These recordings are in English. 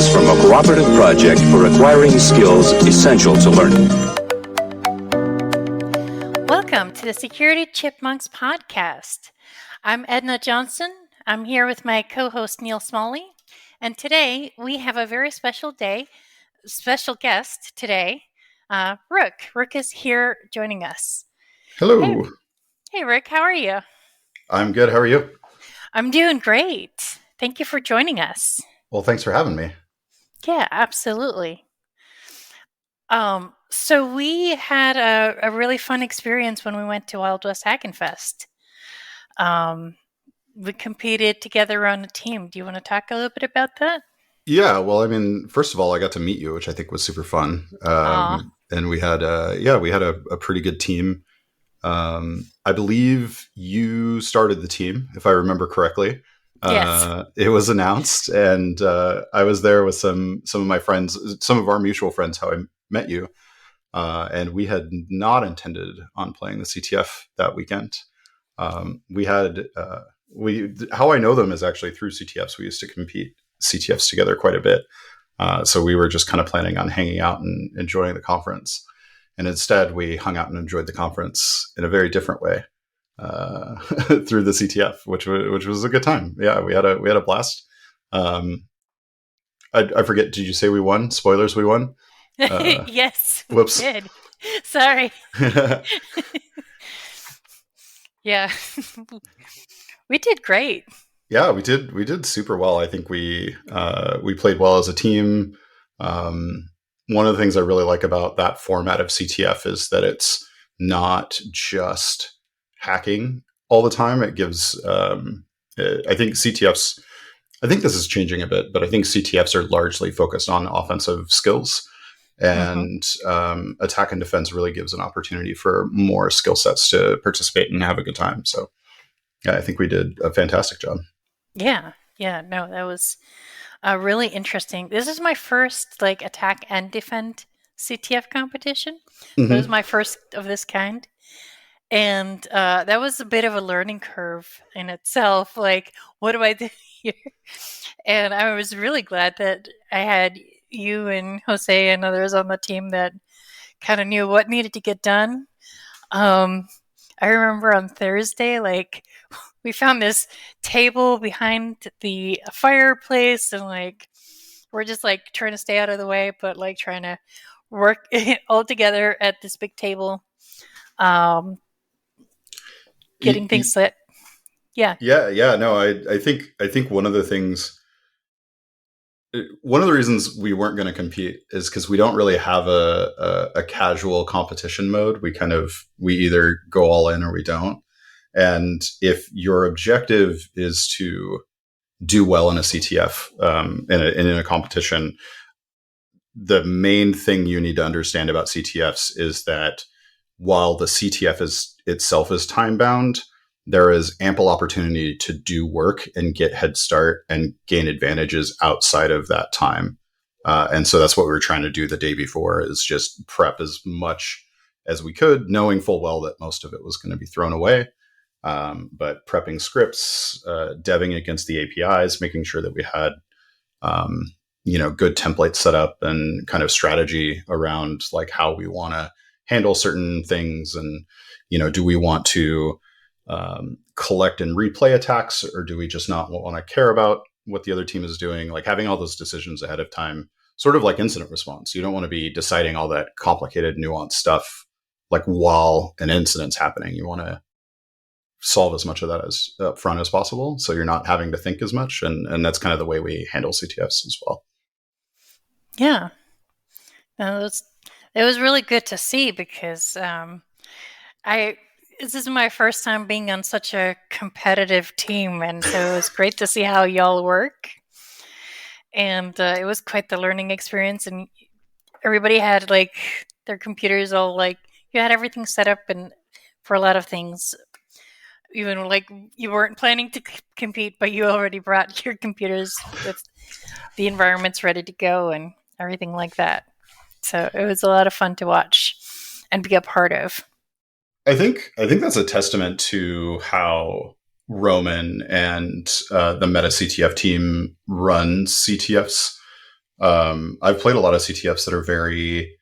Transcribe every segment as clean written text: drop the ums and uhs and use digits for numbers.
ideas from a cooperative project for acquiring skills essential to learning. Welcome to the Security Chipmunks podcast. I'm Edna Johnson. I'm here with my co-host Neil Smalley, and today we have a very special guest today, Rook. Rook is here joining us. Hello. Hey, Rook, how are you? I'm good. How are you? I'm doing great. Thank you for joining us. Well, thanks for having me. Yeah, absolutely. So we had a really fun experience when we went to Wild West Hackin Fest. We competed together on a team. Do you want to talk a little bit about that? Yeah. Well, I mean, first of all, I got to meet you, which I think was super fun. And we had a pretty good team. I believe you started the team, if I remember correctly. Yes. It was announced, and I was there with some of my friends, some of our mutual friends, how I met you. And we had not intended on playing the CTF that weekend. How I know them is actually through CTFs. We used to compete CTFs together quite a bit. So we were just kind of planning on hanging out and enjoying the conference. And instead, we hung out and enjoyed the conference in a very different way through the CTF, which was a good time. Yeah, we had a blast. I forget. Did you say we won? Spoilers, we won. Yes. Whoops. We did. Sorry. Yeah. We did great. Yeah, we did super well. I think we played well as a team. One of the things I really like about that format of CTF is that it's not just hacking all the time. It gives, I think CTFs, I think this is changing a bit, but I think CTFs are largely focused on offensive skills, and attack and defense really gives an opportunity for more skill sets to participate and have a good time. So yeah, I think we did a fantastic job. Yeah. No, that was really interesting. This is my first attack and defend CTF competition. Mm-hmm. It was my first of this kind. And that was a bit of a learning curve in itself. Like, what do I do here? And I was really glad that I had you and Jose and others on the team that kind of knew what needed to get done. I remember on Thursday, we found this table behind the fireplace, and we're just trying to stay out of the way, but trying to work all together at this big table. Getting things set. Yeah. No, I think one of the reasons we weren't going to compete is because we don't really have a casual competition mode. We either go all in or we don't. And if your objective is to do well in a CTF, in a competition, the main thing you need to understand about CTFs is that while the CTF itself is time bound, there is ample opportunity to do work and get head start and gain advantages outside of that time. And so that's what we were trying to do the day before, is just prep as much as we could, knowing full well that most of it was going to be thrown away. But prepping scripts, deving against the APIs, making sure that we had, good templates set up and kind of strategy around how we want to handle certain things. And, do we want to collect and replay attacks, or do we just not want to care about what the other team is doing? Having all those decisions ahead of time, sort of like incident response. You don't want to be deciding all that complicated, nuanced stuff while an incident's happening. You want to solve as much of that as up front as possible, so you're not having to think as much. And that's kind of the way we handle CTFs as well. Yeah. It was really good to see, because this is my first time being on such a competitive team, and so it was great to see how y'all work. And it was quite the learning experience, and everybody had their computers all you had everything set up, and for a lot of things, even you weren't planning to compete, but you already brought your computers with the environments ready to go and everything like that. So it was a lot of fun to watch and be a part of. I think that's a testament to how Roman and the Meta CTF team runs CTFs. I've played a lot of CTFs that are very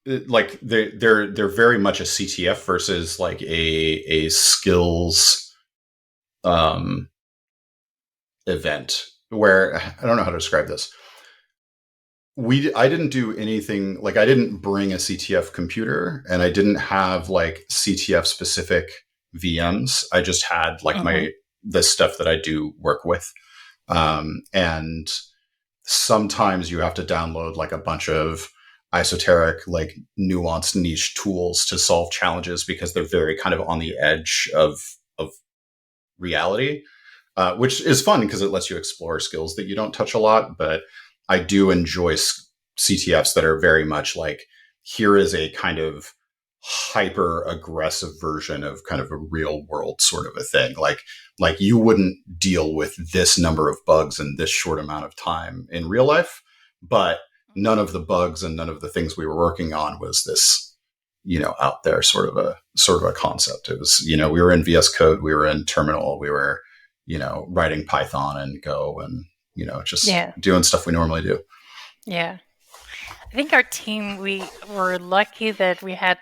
like they're very much a CTF versus like a skills event, where I don't know how to describe this. I didn't do anything, like I didn't bring a CTF computer, and I didn't have like CTF specific VMs. I just had like the stuff that I do work with. And sometimes you have to download like a bunch of esoteric, like nuanced niche tools to solve challenges because they're very kind of on the edge of reality, which is fun because it lets you explore skills that you don't touch a lot. But I do enjoy CTFs that are very much like, here is a kind of hyper aggressive version of kind of a real world sort of a thing. Like you wouldn't deal with this number of bugs in this short amount of time in real life, but none of the bugs and none of the things we were working on was this, out there sort of a concept. It was, we were in VS Code, we were in Terminal, we were, writing Python and Go and, just doing stuff we normally do. Yeah. I think our team, we were lucky that we had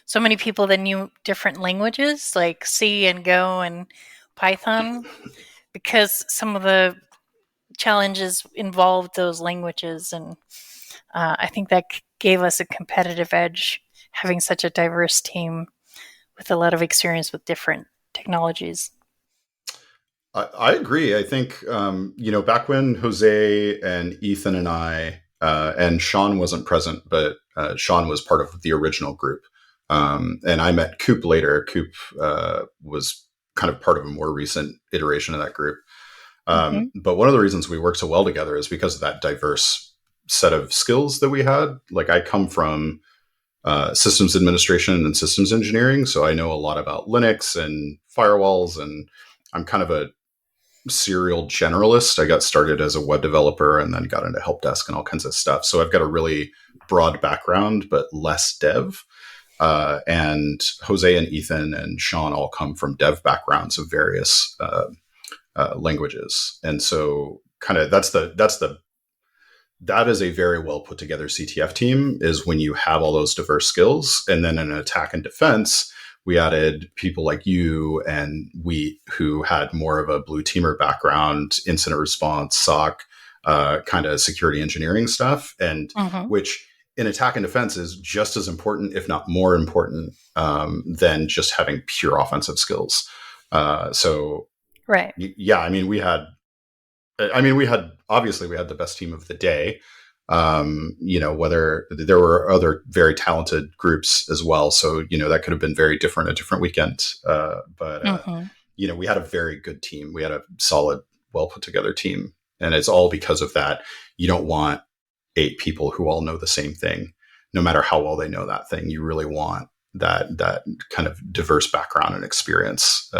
so many people that knew different languages like C and Go and Python, because some of the challenges involved those languages. And I think that gave us a competitive edge, having such a diverse team with a lot of experience with different technologies. I agree. I think, back when Jose and Ethan and I, and Sean wasn't present, but Sean was part of the original group. And I met Coop later. Coop was kind of part of a more recent iteration of that group. But one of the reasons we work so well together is because of that diverse set of skills that we had. Like I come from systems administration and systems engineering, so I know a lot about Linux and firewalls, and I'm kind of a serial generalist. I got started as a web developer and then got into help desk and all kinds of stuff. So I've got a really broad background, but less dev. And Jose and Ethan and Sean all come from dev backgrounds of various languages. And so kind of that is a very well put together CTF team, is when you have all those diverse skills. And then in attack and defense, we added people like you and we, who had more of a blue teamer background, incident response, SOC, kind of security engineering stuff, and which in attack and defense is just as important, if not more important, than just having pure offensive skills. Right. Yeah, we had obviously we had the best team of the day. Whether there were other very talented groups as well. So, that could have been very different a different weekend. But we had a very good team. We had a solid, well put together team. And it's all because of that. You don't want 8 people who all know the same thing, no matter how well they know that thing. You really want that kind of diverse background and experience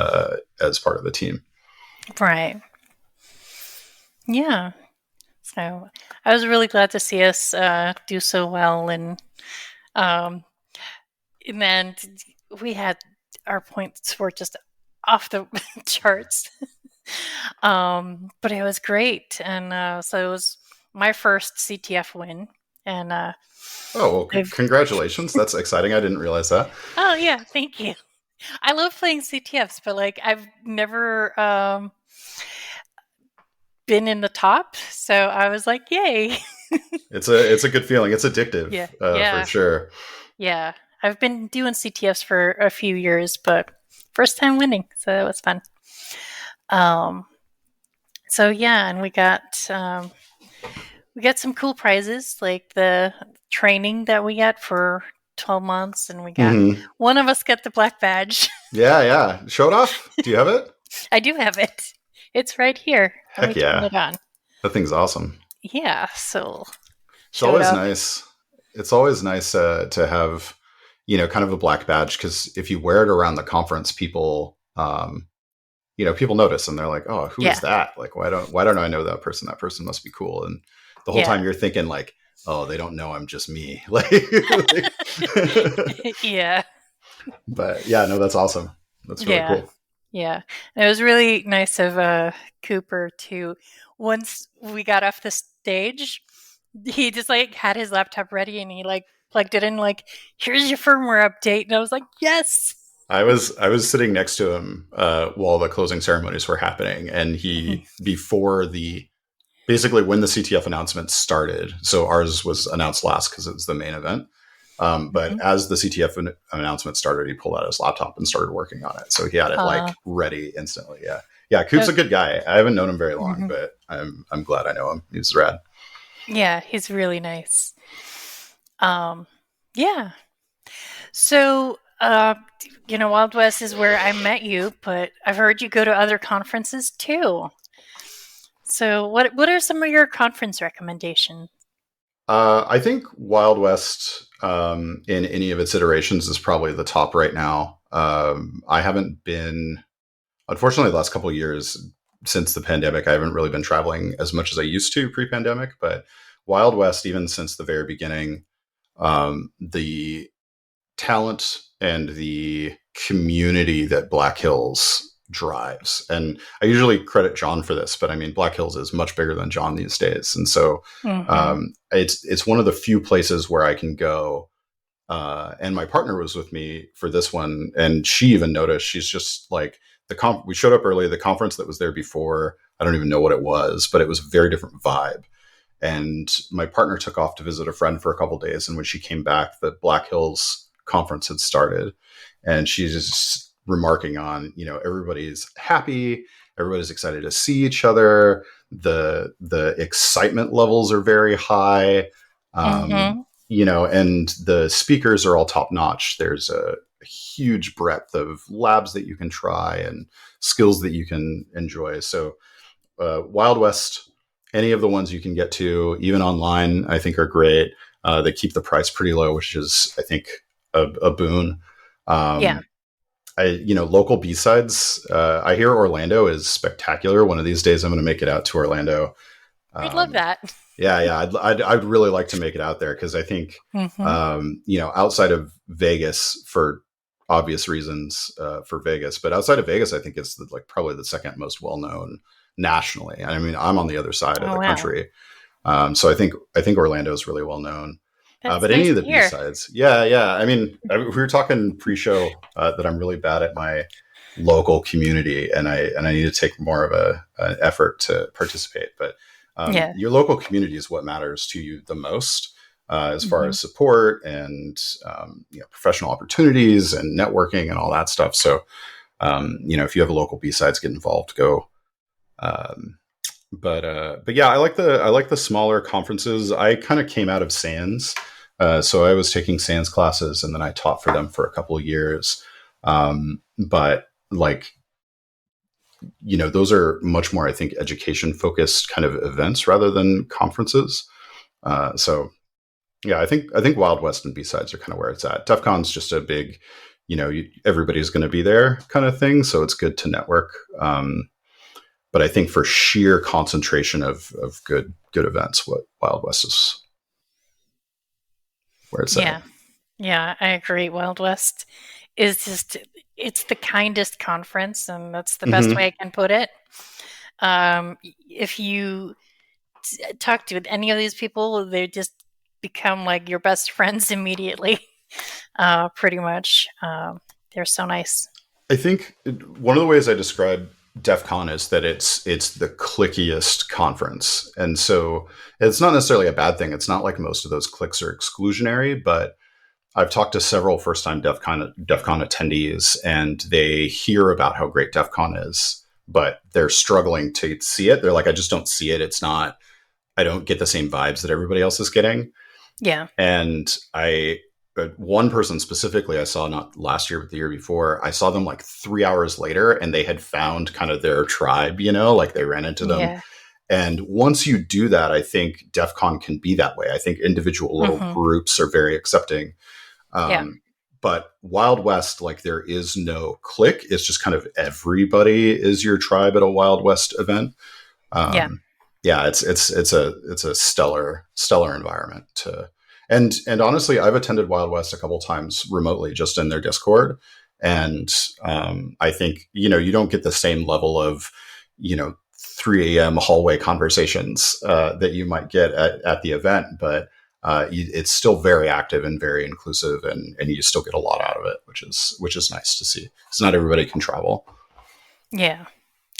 as part of the team. Right. Yeah. So I was really glad to see us do so well, and then we had our points were just off the charts, but it was great, and so it was my first CTF win, and congratulations! That's exciting. I didn't realize that. Oh yeah, thank you. I love playing CTFs, but like I've never been in the top, so I was like, yay. It's a good feeling. It's addictive. For sure. Yeah, I've been doing CTFs for a few years, but first time winning, so that was fun. So yeah, and we got some cool prizes, like the training that we got for 12 months, and we got one of us got the black badge. Yeah. Show it off. Do you have it? I do have it. It's right here. Heck yeah. Turn it on. That thing's awesome. Yeah, so it's always nice. It's always nice to have, kind of a black badge, because if you wear it around the conference, people, people notice and they're like, "Oh, who is that? Like, why don't I know that person? That person must be cool." And the whole time you're thinking like, "Oh, they don't know I'm just me." Yeah. But yeah, no, that's awesome. That's really cool. Yeah. And it was really nice of Cooper to, once we got off the stage, he just like had his laptop ready and he like plugged it in, like, here's your firmware update. And I was like, yes. I was sitting next to him while the closing ceremonies were happening, and he before the basically when the CTF announcement started. So ours was announced last because it was the main event. But as the CTF announcement started, he pulled out his laptop and started working on it. So he had it like ready instantly. Yeah, yeah. Coop's a good guy. I haven't known him very long, but I'm glad I know him. He's rad. Yeah, he's really nice. Yeah. So, Wild West is where I met you, but I've heard you go to other conferences too. So, what are some of your conference recommendations? I think Wild West, in any of its iterations, is probably the top right now. I haven't been, unfortunately, the last couple of years since the pandemic, I haven't really been traveling as much as I used to pre-pandemic. But Wild West, even since the very beginning, the talent and the community that Black Hills drives. And I usually credit John for this, but I mean, Black Hills is much bigger than John these days. And so it's one of the few places where I can go. And my partner was with me for this one, and she even noticed. She's just like, we showed up early. The conference that was there before, I don't even know what it was, but it was a very different vibe. And my partner took off to visit a friend for a couple of days. And when she came back, the Black Hills conference had started, and she's just remarking on, everybody's happy. Everybody's excited to see each other. The excitement levels are very high. And the speakers are all top notch. There's a huge breadth of labs that you can try and skills that you can enjoy. So Wild West, any of the ones you can get to, even online, I think are great. They keep the price pretty low, which is, I think, a boon. Local B-sides. I hear Orlando is spectacular. One of these days, I'm going to make it out to Orlando. I'd love that. Yeah. I'd really like to make it out there because I think, outside of Vegas, for obvious reasons, for Vegas, but outside of Vegas, I think it's probably the second most well-known nationally. I mean, I'm on the other side of the country. So I think Orlando is really well known. But nice, any of the B-sides. Yeah. I mean, we were talking pre-show that I'm really bad at my local community, and I need to take more of an effort to participate. But your local community is what matters to you the most, as far as support and professional opportunities and networking and all that stuff. So, if you have a local B-sides, get involved, go. But yeah, I like the smaller conferences. I kind of came out of SANS. So I was taking SANS classes, and then I taught for them for a couple of years. But those are much more, I think, education focused kind of events rather than conferences. So yeah, I think Wild West and B-sides are kind of where it's at. DEF CON's just a big, everybody's going to be there kind of thing. So it's good to network. But I think for sheer concentration of good events, what Wild West is where it's at. Yeah, I agree. Wild West is just, it's the kindest conference, and that's the best way I can put it. If you talk to any of these people, they just become like your best friends immediately, pretty much. They're so nice. I think one of the ways I describe DEF CON is that it's the clickiest conference. And so it's not necessarily a bad thing. It's not like most of those cliques are exclusionary, but I've talked to several first-time DEF CON attendees, and they hear about how great DEF CON is, but they're struggling to see it. They're like, I just don't see it. It's not, I don't get the same vibes that everybody else is getting. Yeah. And one person specifically I saw not last year, but the year before, I saw them like 3 hours later, and they had found kind of their tribe, like they ran into them. Yeah. And once you do that, I think DEF CON can be that way. I think individual little groups are very accepting. But Wild West, there is no clique. It's just kind of everybody is your tribe at a Wild West event. It's a stellar environment. And honestly, I've attended Wild West a couple times remotely, just in their Discord, And I think, you don't get the same level of, 3 a.m. hallway conversations that you might get at the event, but it's still very active and very inclusive, and you still get a lot out of it, which is nice to see. Because not everybody can travel. Yeah.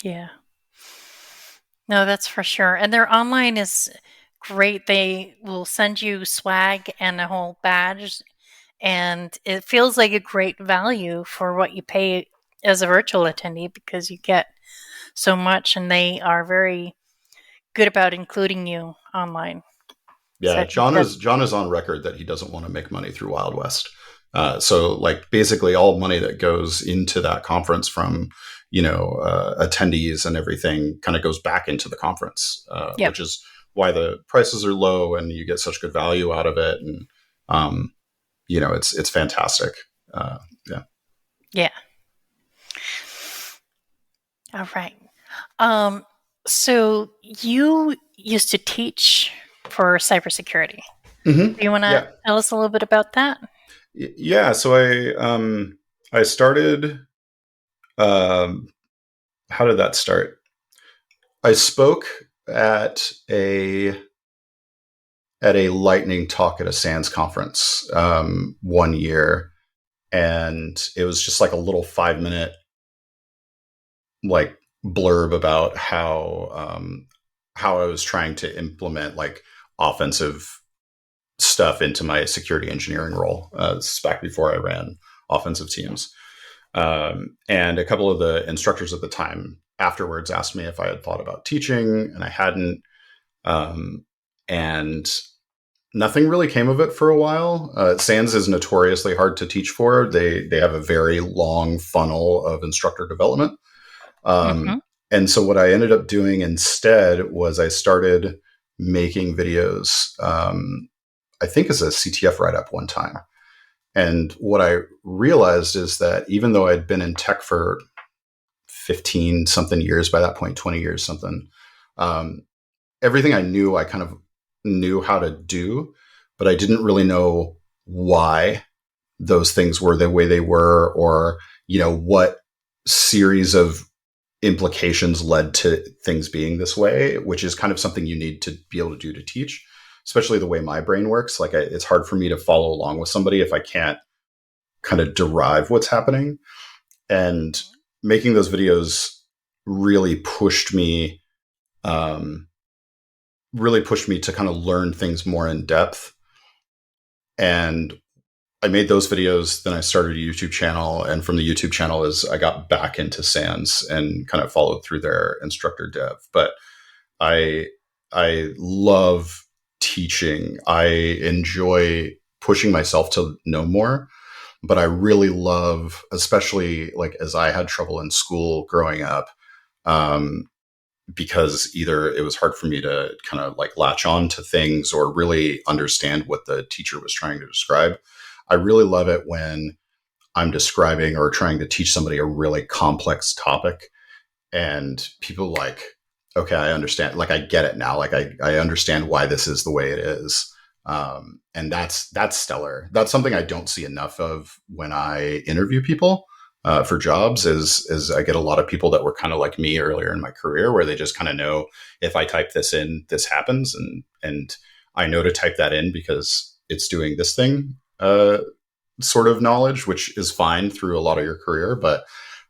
Yeah. No, that's for sure. And their online is great. They will send you swag and a whole badge, and it feels like a great value for what you pay as a virtual attendee because you get so much, and they are very good about including you online. So Yeah, I think John is on record that he doesn't want to make money through Wild West. So like basically all money that goes into that conference from attendees and everything kind of goes back into the conference, which is why the prices are low and you get such good value out of it. And it's fantastic. Yeah. Yeah. All right. So you used to teach for cybersecurity. Mm-hmm. Do you want to tell us a little bit about that? Yeah. So I started. How did that start? I spoke at a lightning talk at a SANS conference one year, and it was just like a little 5-minute like blurb about how I was trying to implement like offensive stuff into my security engineering role. This is back before I ran offensive teams. And a couple of the instructors at the time afterwards asked me if I had thought about teaching, and I hadn't. And nothing really came of it for a while. SANS is notoriously hard to teach for. They have a very long funnel of instructor development. And so what I ended up doing instead was I started making videos, I think as a CTF write-up one time. And what I realized is that even though I'd been in tech for 15 something years, by that point, 20 years something, everything I knew, I kind of knew how to do, but I didn't really know why those things were the way they were, or, what series of implications led to things being this way, which is kind of something you need to be able to do to teach, especially the way my brain works. Like it's hard for me to follow along with somebody if I can't kind of derive what's happening. And making those videos really pushed me to kind of learn things more in depth. And I made those videos, then I started a YouTube channel, and from the YouTube channel I got back into SANS and kind of followed through their instructor dev. But I love teaching. I enjoy pushing myself to know more, but I really love, especially like as I had trouble in school growing up, because either it was hard for me to kind of like latch on to things or really understand what the teacher was trying to describe. I really love it when I'm describing or trying to teach somebody a really complex topic and people like, okay, I understand. Like, I get it now. Like I understand why this is the way it is. And that's stellar. That's something I don't see enough of when I interview people for jobs is I get a lot of people that were kind of like me earlier in my career, where they just kind of know if I type this in, this happens. And I know to type that in because it's doing this thing, sort of knowledge, which is fine through a lot of your career. But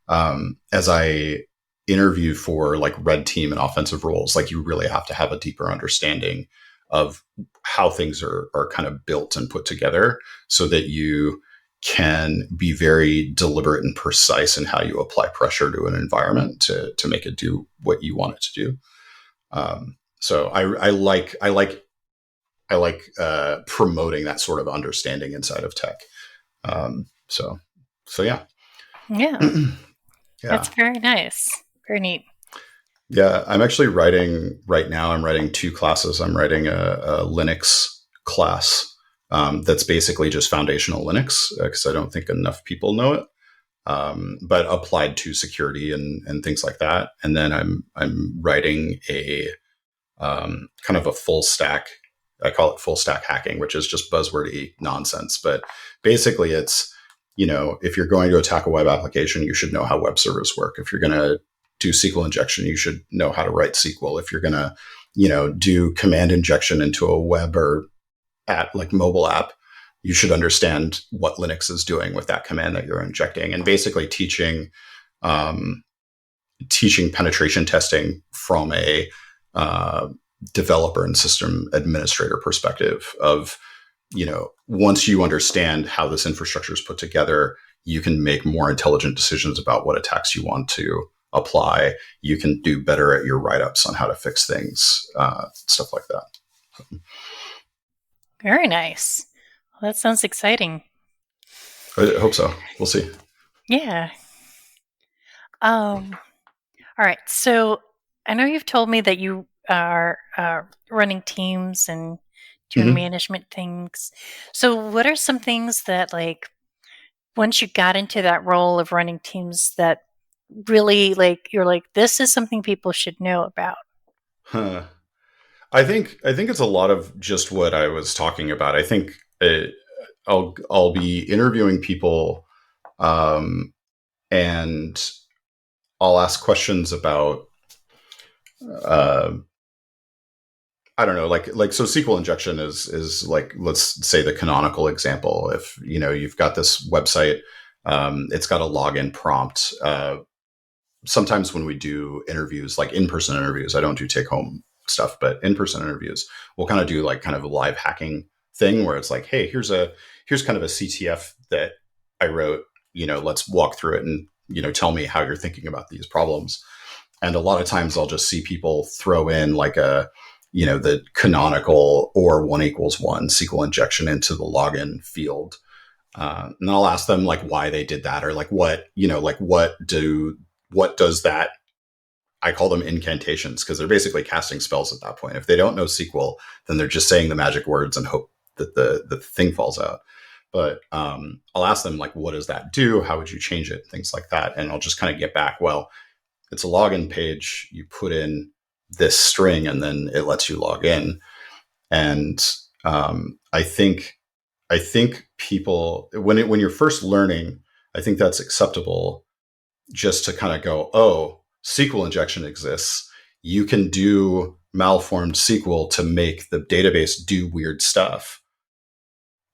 as I interview for like red team and offensive roles, like you really have to have a deeper understanding of how things are kind of built and put together so that you can be very deliberate and precise in how you apply pressure to an environment to make it do what you want it to do. So I like promoting that sort of understanding inside of tech. So yeah. Yeah. Yeah. That's very nice. Very neat. Yeah. I'm actually writing right now. I'm writing 2 classes. I'm writing a Linux class that's basically just foundational Linux, because I don't think enough people know it, but applied to security and things like that. And then I'm writing a kind of a full stack. I call it full stack hacking, which is just buzzwordy nonsense. But basically, it's if you're going to attack a web application, you should know how web servers work. If you're going to do SQL injection, you should know how to write SQL. If you're going to, do command injection into a web or mobile app, you should understand what Linux is doing with that command that you're injecting, and basically teaching penetration testing from a developer and system administrator perspective of, once you understand how this infrastructure is put together, you can make more intelligent decisions about what attacks you want to apply. You can do better at your write-ups on how to fix things, stuff like that. Very nice. Well, that sounds exciting. I hope so. We'll see. Yeah. All right. So I know you've told me that you are running teams and doing management things. So what are some things that, like, once you got into that role of running teams, that really, like, you're like, this is something people should know about? I think it's a lot of just what I was talking about. I think I'll be interviewing people, and I'll ask questions about, I don't know, so SQL injection is like, let's say the canonical example. If, you've got this website, it's got a login prompt. Sometimes when we do interviews, like in-person interviews, I don't do take home stuff, but in-person interviews, we'll kind of do kind of a live hacking thing where it's like, hey, here's kind of a CTF that I wrote, let's walk through it and, tell me how you're thinking about these problems. And a lot of times I'll just see people throw in the canonical or 1 = 1 SQL injection into the login field. And I'll ask them why they did that, or what does that, I call them incantations, because they're basically casting spells at that point. If they don't know SQL, then they're just saying the magic words and hope that the thing falls out. But I'll ask them, what does that do? How would you change it? Things like that. And I'll just kind of get back, well, it's a login page. You put in this string and then it lets you log in. And I think people, when you're first learning, I think that's acceptable, just to kind of go, oh, SQL injection exists. You can do malformed SQL to make the database do weird stuff.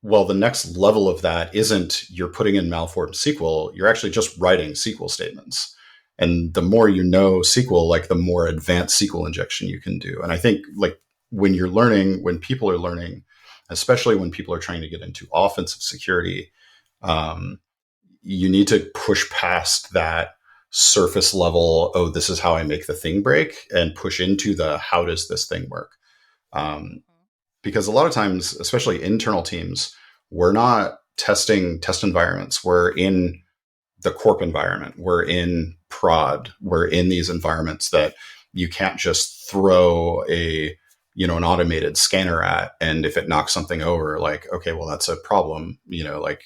Well, the next level of that isn't you're putting in malformed SQL, you're actually just writing SQL statements. And the more you know SQL, the more advanced SQL injection you can do. And I think when people are learning, especially when people are trying to get into offensive security, you need to push past that surface level, oh, this is how I make the thing break, and push into the how does this thing work? Because a lot of times, especially internal teams, we're not testing test environments. We're in the corp environment. We're in prod. We're in these environments that you can't just throw an automated scanner at, and if it knocks something over, okay, well, that's a problem.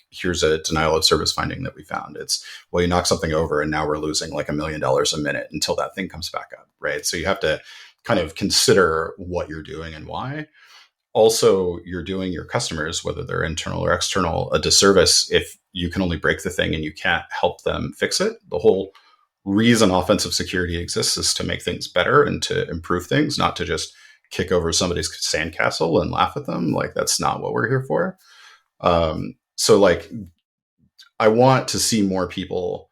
Here's a denial of service finding that we found. It's, well, you knock something over and now we're losing $1 million a minute until that thing comes back up, right? So you have to kind of consider what you're doing and why. Also, you're doing your customers, whether they're internal or external, a disservice if you can only break the thing and you can't help them fix it. The whole reason offensive security exists is to make things better and to improve things, not to just kick over somebody's sandcastle and laugh at them. That's not what we're here for. So I want to see more people.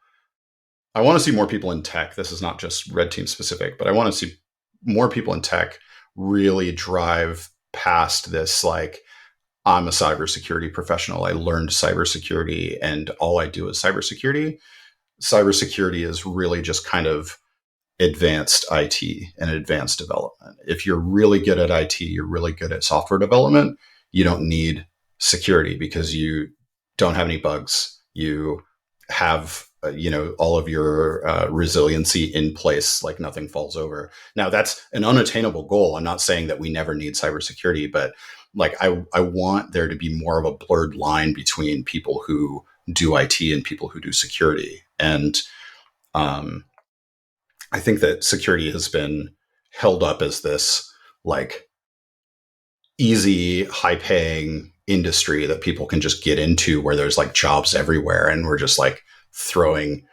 I want to see more people in tech. This is not just red team specific, but I want to see more people in tech really drive past this. I'm a cybersecurity professional. I learned cybersecurity and all I do is cybersecurity. Cybersecurity is really just kind of advanced IT and advanced development. If you're really good at IT, you're really good at software development, you don't need security because you don't have any bugs. You have, all of your resiliency in place, nothing falls over. Now, that's an unattainable goal. I'm not saying that we never need cybersecurity, but I want there to be more of a blurred line between people who do IT and people who do security. And I think that security has been held up as this easy, high paying, industry that people can just get into where there's like jobs everywhere and we're just like throwing,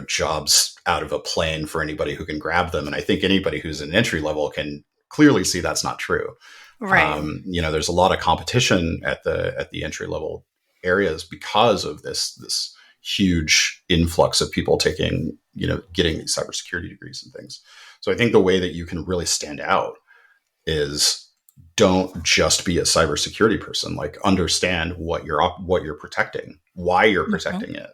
jobs out of a plane for anybody who can grab them. And I think anybody who's an entry level can clearly see that's not true. Right. There's a lot of competition at the entry level areas because of this huge influx of people taking, getting these cybersecurity degrees and things. So I think the way that you can really stand out is don't just be a cybersecurity person. Like understand what you're protecting, why you're protecting it.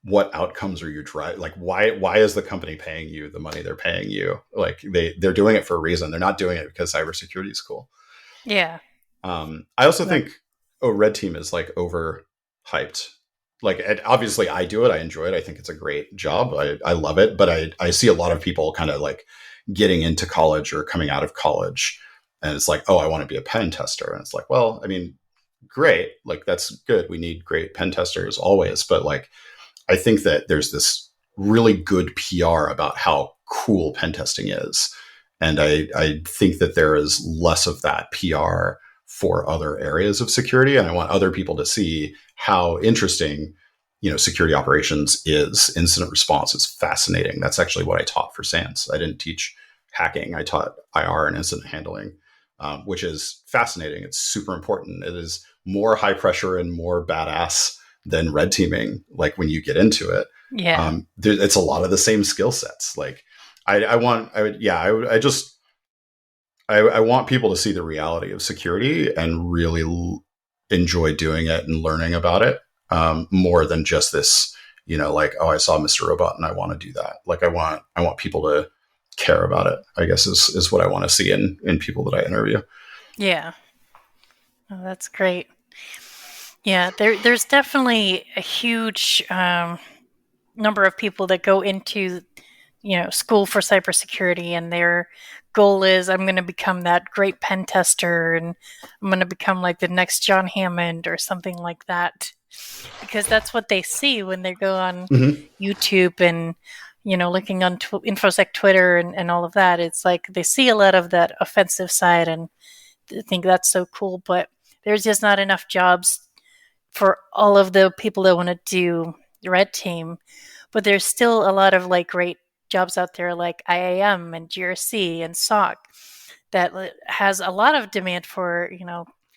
What outcomes are you driving? Like why is the company paying you the money they're paying you? Like they're doing it for a reason. They're not doing it because cybersecurity is cool. Yeah. I also think red team is like overhyped. Like obviously I do it. I enjoy it. I think it's a great job. I love it. But I see a lot of people kind of like getting into college or coming out of college and it's like, oh, I want to be a pen tester. And it's like, well, I mean, great. Like that's good. We need great pen testers always. But like, I think that there's this really good PR about how cool pen testing is. And I think that there is less of that PR for other areas of security. And I want other people to see how interesting, security operations is. Incident response is fascinating. That's actually what I taught for SANS. I didn't teach hacking. I taught IR and incident handling, which is fascinating. It's super important. It is more high pressure and more badass than red teaming. Like when you get into it, it's a lot of the same skill sets. Like I want people to see the reality of security and really enjoy doing it and learning about it more than just this, like, oh, I saw Mr. Robot and I want to do that. Like I want people to care about it, I guess is what I want to see in people that I interview. Yeah. Oh, that's great. Yeah, there's definitely a huge number of people that go into, school for cybersecurity, and their goal is, I'm going to become that great pen tester, and I'm going to become like the next John Hammond or something like that, because that's what they see when they go on YouTube and, looking on InfoSec Twitter and all of that. It's like they see a lot of that offensive side and think that's so cool, but there's just not enough jobs for all of the people that want to do red team. But there's still a lot of like great jobs out there like IAM and GRC and SOC that has a lot of demand for,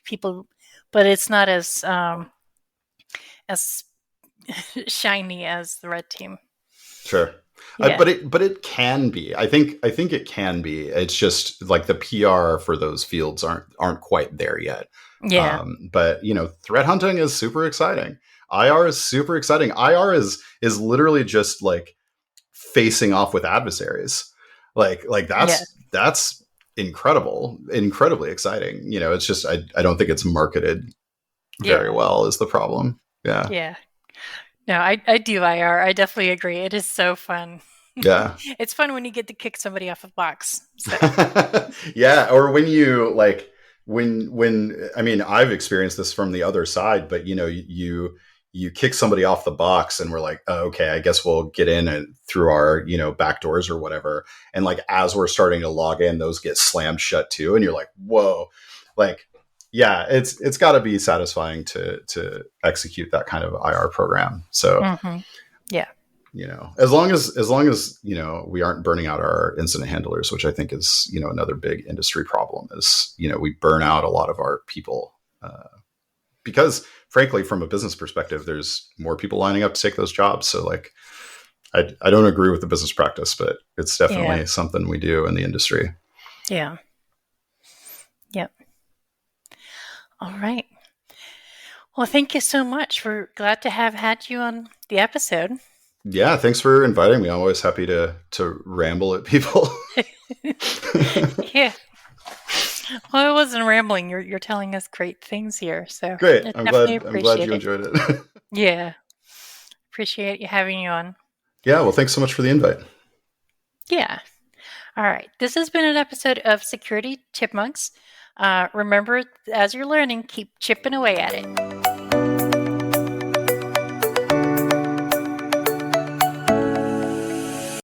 people, but it's not as shiny as the red team. Sure. Yeah. But it can be. I think it can be. It's just like the PR for those fields aren't quite there yet. Yeah. But threat hunting is super exciting. IR is super exciting. IR is literally just like facing off with adversaries. Like that's incredibly exciting. It's just I don't think it's marketed very well is the problem. Yeah. Yeah. No, I do IR. I definitely agree. It is so fun. Yeah. It's fun when you get to kick somebody off a box. So. Yeah. Or when you like, when I mean, I've experienced this from the other side, but you kick somebody off the box and we're like, oh, okay, I guess we'll get in and through our, back doors or whatever. And like, as we're starting to log in, those get slammed shut too. And you're like, whoa, like, yeah, it's got to be satisfying to execute that kind of IR program. So, yeah, as long as we aren't burning out our incident handlers, which I think is another big industry problem is we burn out a lot of our people because, frankly, from a business perspective, there's more people lining up to take those jobs. So, like, I don't agree with the business practice, but it's definitely something we do in the industry. Yeah. Yep. All right. Well, thank you so much. We're glad to have had you on the episode. Yeah, thanks for inviting me. I'm always happy to ramble at people. Yeah. Well, it wasn't rambling. You're telling us great things here. So great. I'm glad you enjoyed it. Yeah. Appreciate you having you on. Yeah, well, thanks so much for the invite. Yeah. All right. This has been an episode of Security Chipmunks. Remember, as you're learning, keep chipping away at it.